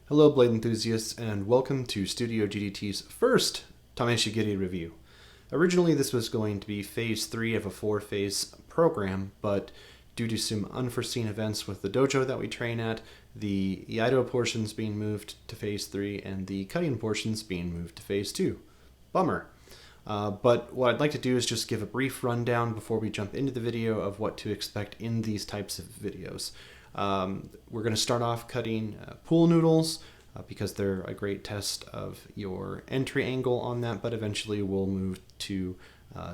Hello blade enthusiasts, and welcome to Studio GDT's first Tameshigiri review. Originally this was going to be phase 3 of a 4-phase program, but due to some unforeseen events with the dojo that we train at, the Iaido portions being moved to phase 3 and the cutting portions being moved to phase 2. Bummer. But what I'd like to do is just give a brief rundown before we jump into the video of what to expect in these types of videos. We're going to start off cutting pool noodles because they're a great test of your entry angle on that, but eventually we'll move to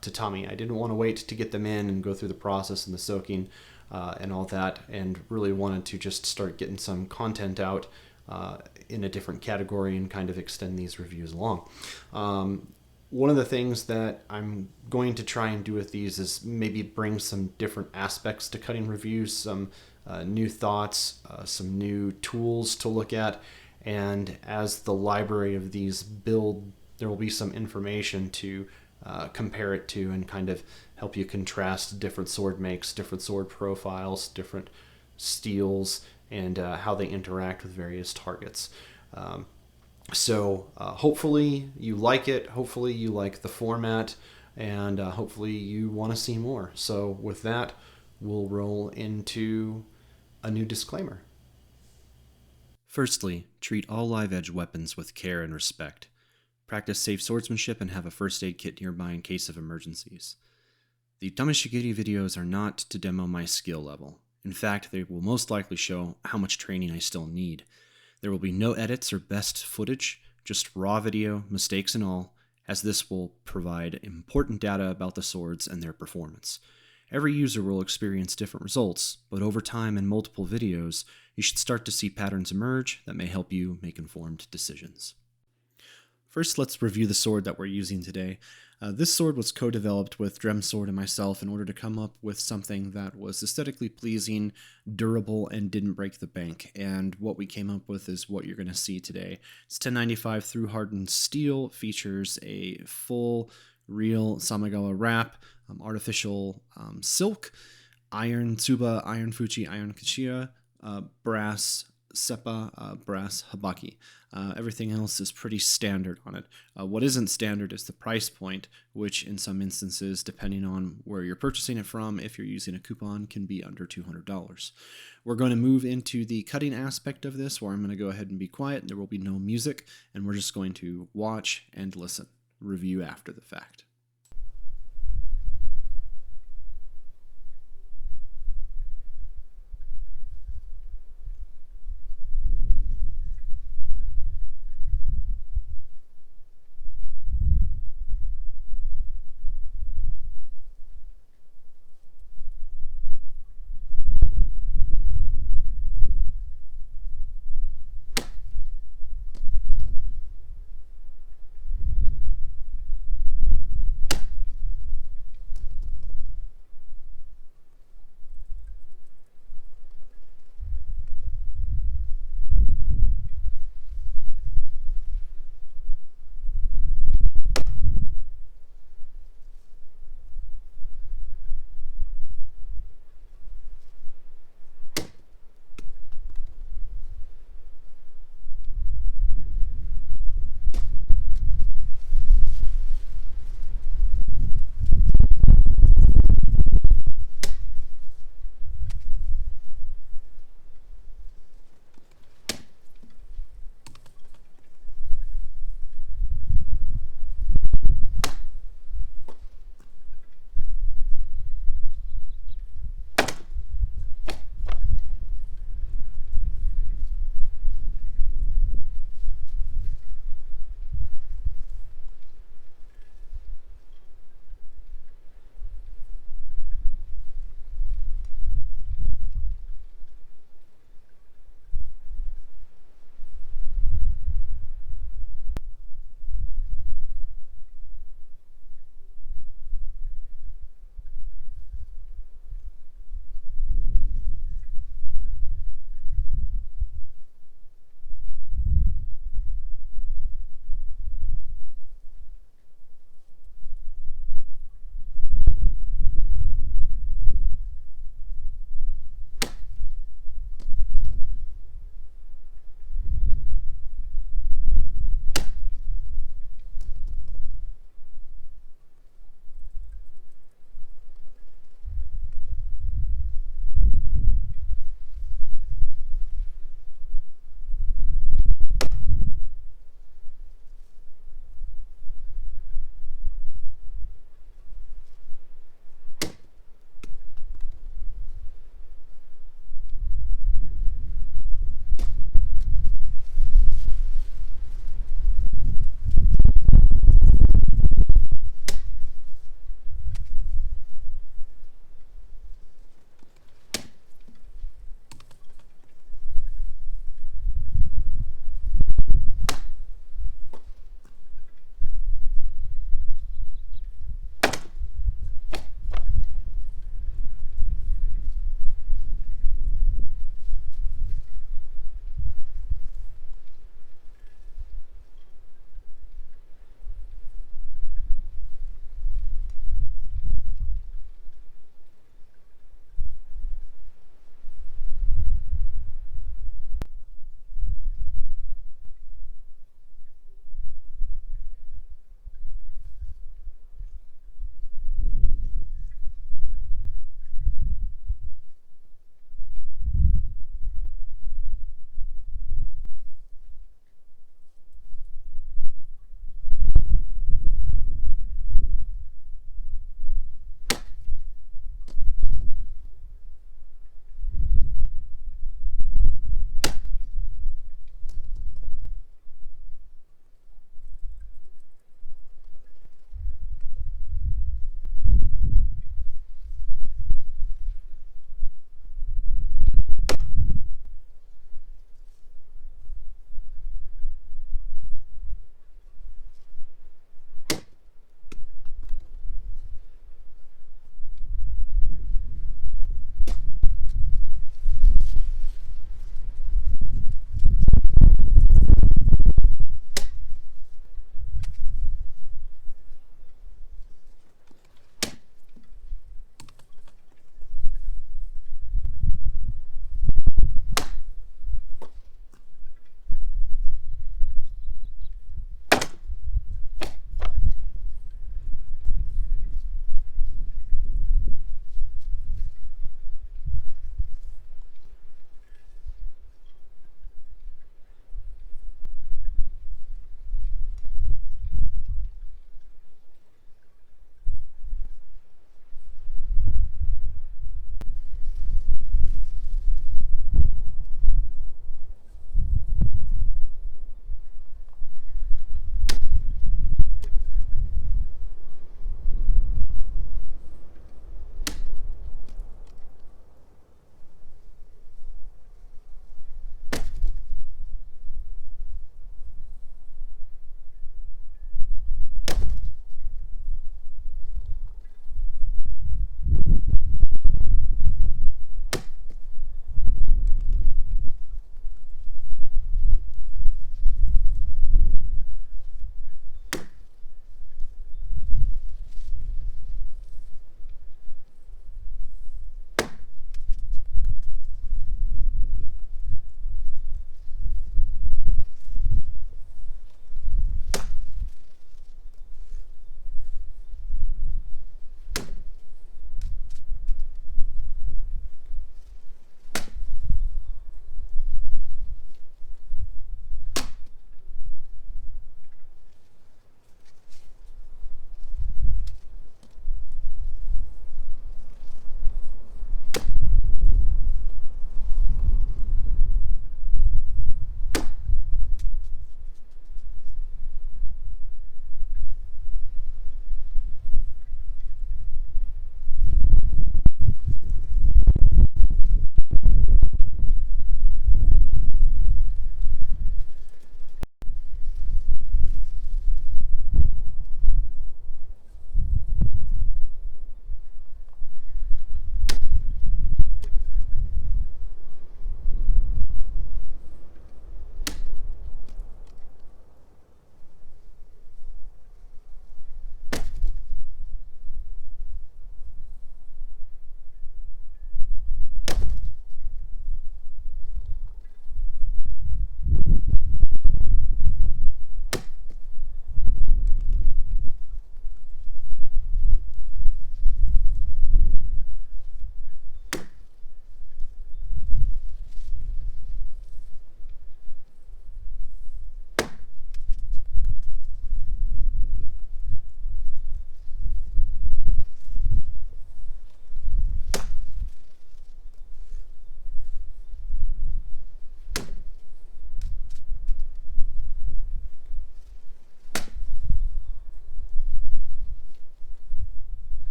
tatami. I didn't want to wait to get them in and go through the process and the soaking and all that, and really wanted to just start getting some content out in a different category and kind of extend these reviews along. One of the things that I'm going to try and do with these is maybe bring some different aspects to cutting reviews, some new thoughts, some new tools to look at, and as the library of these build, there will be some information to compare it to and kind of help you contrast different sword makes, different sword profiles, different steels, and how they interact with various targets. So hopefully you like it, hopefully you like the format, and hopefully you want to see more. So with that, we'll roll into a new disclaimer. Firstly, treat all live edge weapons with care and respect. Practice safe swordsmanship and have a first aid kit nearby in case of emergencies. The Tameshigiri videos are not to demo my skill level. In fact, they will most likely show how much training I still need. There will be no edits or best footage, just raw video, mistakes and all, as this will provide important data about the swords and their performance. Every user will experience different results, but over time and multiple videos, you should start to see patterns emerge that may help you make informed decisions. First, let's review the sword that we're using today. This sword was co-developed with DremSword and myself in order to come up with something that was aesthetically pleasing, durable, and didn't break the bank. And what we came up with is what you're going to see today. It's 1095 through hardened steel, features a full real Samigawa wrap, artificial silk, iron tsuba, iron fuchi, iron kashira, brass seppa, brass habaki. Everything else is pretty standard on it. What isn't standard is the price point, which in some instances, depending on where you're purchasing it from, if you're using a coupon, can be under $200. We're going to move into the cutting aspect of this, where I'm going to go ahead and be quiet. There will be no music, and we're just going to watch and listen. Review after the fact.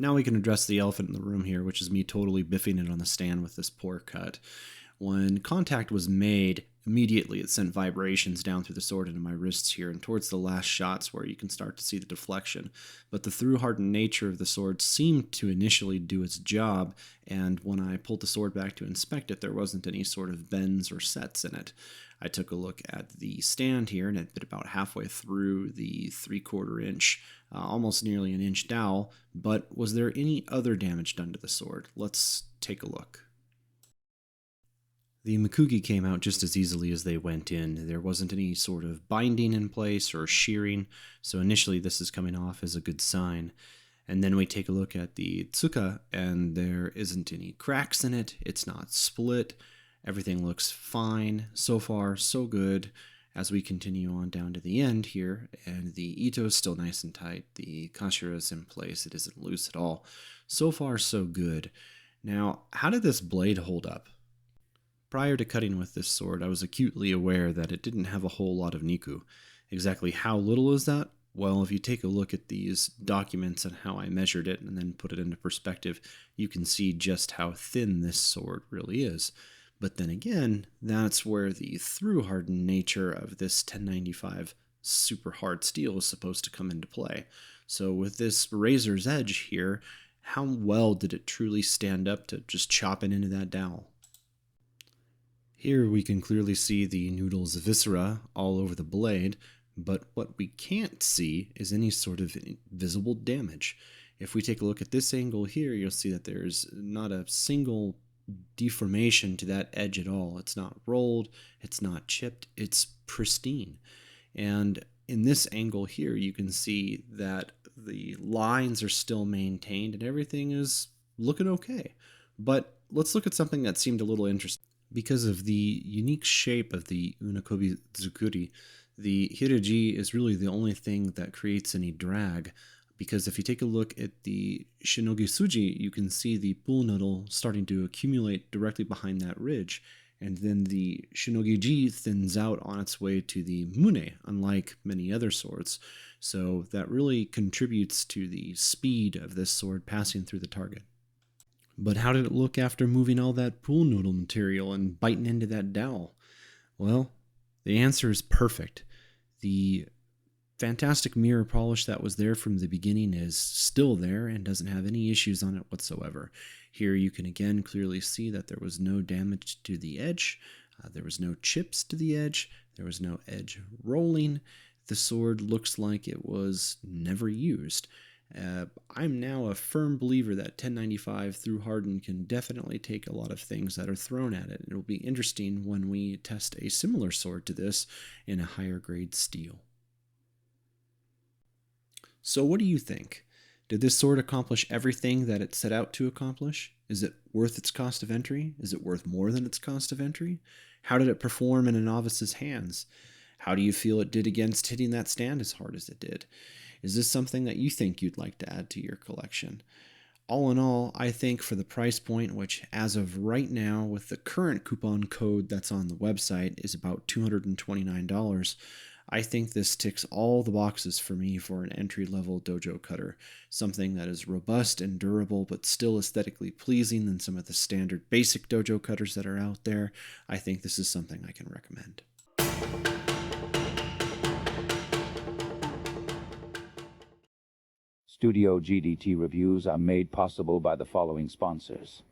Now we can address the elephant in the room here, which is me totally biffing it on the stand with this poor cut. When contact was made, immediately it sent vibrations down through the sword into my wrists here and towards the last shots where you can start to see the deflection. But the through-hardened nature of the sword seemed to initially do its job, and when I pulled the sword back to inspect it, there wasn't any sort of bends or sets in it. I took a look at the stand here, and it bit about halfway through the 3/4 inch, almost nearly an inch dowel, but was there any other damage done to the sword? Let's take a look. The Mikugi came out just as easily as they went in. There wasn't any sort of binding in place or shearing, so initially this is coming off as a good sign. And then we take a look at the Tsuka, and there isn't any cracks in it. It's not split. Everything looks fine. So far, so good. As we continue on down to the end here, and the Ito is still nice and tight. The Kashira is in place. It isn't loose at all. So far, so good. Now, how did this blade hold up? Prior to cutting with this sword, I was acutely aware that it didn't have a whole lot of Niku. Exactly how little is that? Well, if you take a look at these documents and how I measured it and then put it into perspective, you can see just how thin this sword really is. But then again, that's where the through-hardened nature of this 1095 super hard steel is supposed to come into play. So with this razor's edge here, how well did it truly stand up to just chopping into that dowel? Here we can clearly see the noodle's viscera all over the blade, but what we can't see is any sort of visible damage. If we take a look at this angle here, you'll see that there's not a single deformation to that edge at all. It's not rolled, it's not chipped, it's pristine. And in this angle here, you can see that the lines are still maintained and everything is looking okay. But let's look at something that seemed a little interesting. Because of the unique shape of the Unokubi-Zukuri, the hiraji is really the only thing that creates any drag. Because if you take a look at the shinogi suji, you can see the pool noodle starting to accumulate directly behind that ridge. And then the shinogi-ji thins out on its way to the mune, unlike many other swords. So that really contributes to the speed of this sword passing through the target. But how did it look after moving all that pool noodle material and biting into that dowel? Well, the answer is perfect. The fantastic mirror polish that was there from the beginning is still there and doesn't have any issues on it whatsoever. Here you can again clearly see that there was no damage to the edge, there was no chips to the edge, there was no edge rolling. The sword looks like it was never used. I'm now a firm believer that 1095 through hardened can definitely take a lot of things that are thrown at it. It'll be interesting when we test a similar sword to this in a higher grade steel. So what do you think? Did this sword accomplish everything that it set out to accomplish? Is it worth its cost of entry? Is it worth more than its cost of entry? How did it perform in a novice's hands? How do you feel it did against hitting that stand as hard as it did? Is this something that you think you'd like to add to your collection? All in all, I think for the price point, which as of right now with the current coupon code that's on the website is about $229, I think this ticks all the boxes for me for an entry-level dojo cutter. Something that is robust and durable but still aesthetically pleasing than some of the standard basic dojo cutters that are out there. I think this is something I can recommend. Studio GDT reviews are made possible by the following sponsors: